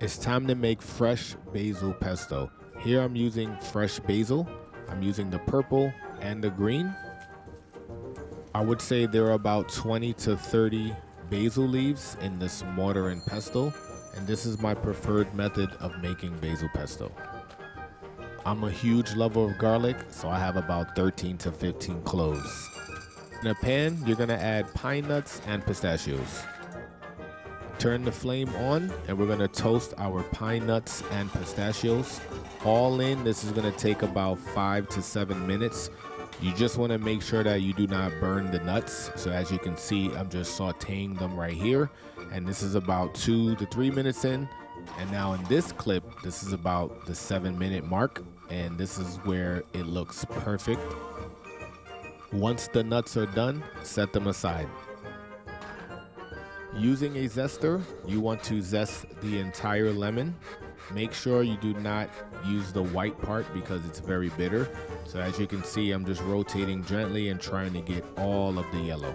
It's time to make fresh basil pesto. Here I'm using fresh basil. I'm using the purple and the green. I would say there are about 20 to 30 basil leaves in this mortar and pestle, and this is my preferred method of making basil pesto. I'm a huge lover of garlic, so I have about 13 to 15 cloves. In a pan, you're gonna add pine nuts and pistachios. Turn the flame on and we're gonna toast our pine nuts and pistachios. All in, this is gonna take about 5 to 7 minutes. You just wanna make sure that you do not burn the nuts. So as you can see, I'm just sauteing them right here. And this is about 2 to 3 minutes in. And now in this clip, this is about the 7-minute mark. And this is where it looks perfect. Once the nuts are done, set them aside. Using a zester, you want to zest the entire lemon. Make sure you do not use the white part because it's very bitter. So as you can see, I'm just rotating gently and trying to get all of the yellow.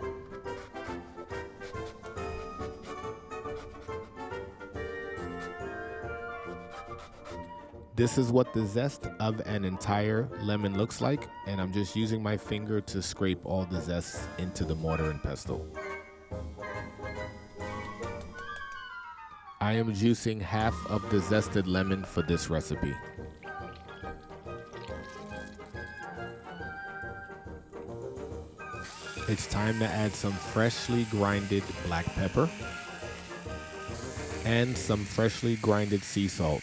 This is what the zest of an entire lemon looks like, and I'm just using my finger to scrape all the zest into the mortar and pestle. I am juicing half of the zested lemon for this recipe. It's time to add some freshly grinded black pepper and some freshly grinded sea salt.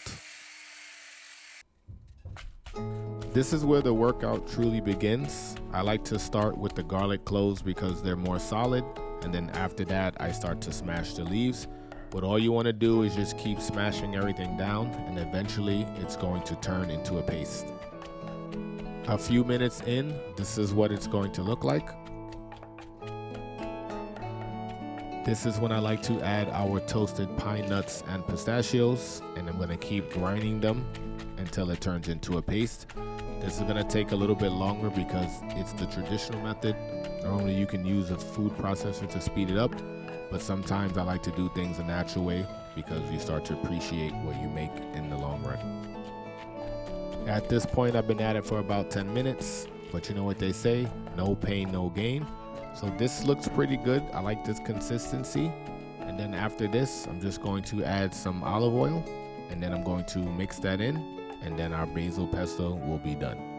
This is where the workout truly begins. I like to start with the garlic cloves because they're more solid, and then after that I start to smash the leaves. But all you want to do is just keep smashing everything down, and eventually it's going to turn into a paste. A few minutes in, this is what it's going to look like. This is when I like to add our toasted pine nuts and pistachios, and I'm going to keep grinding them until it turns into a paste. This is going to take a little bit longer because it's the traditional method. Normally you can use a food processor to speed it up, but sometimes I like to do things a natural way because you start to appreciate what you make in the long run. At this point, I've been at it for about 10 minutes, but you know what they say, no pain, no gain. So this looks pretty good. I like this consistency. And then after this, I'm just going to add some olive oil, and then I'm going to mix that in, and then our basil pesto will be done.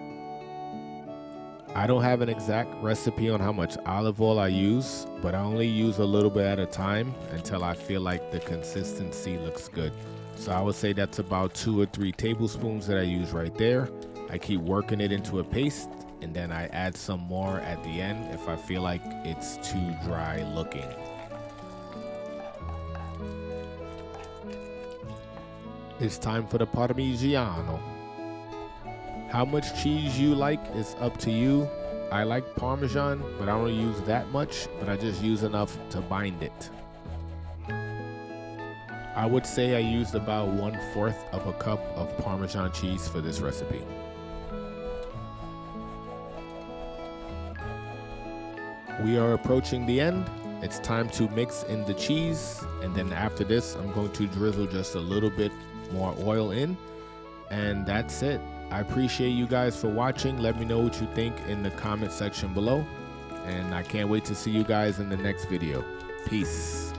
I don't have an exact recipe on how much olive oil I use, but I only use a little bit at a time until I feel like the consistency looks good. So I would say that's about 2 or 3 tablespoons that I use right there. I keep working it into a paste, and then I add some more at the end if I feel like it's too dry looking. It's time for the Parmigiano. How much cheese you like is up to you. I like Parmesan, but I don't use that much, but I just use enough to bind it. I would say I used about 1/4 of a cup of Parmesan cheese for this recipe. We are approaching the end. It's time to mix in the cheese, and then after this, I'm going to drizzle just a little bit more oil in, and that's it. I appreciate you guys for watching. Let me know what you think in the comment section below, and I can't wait to see you guys in the next video. Peace.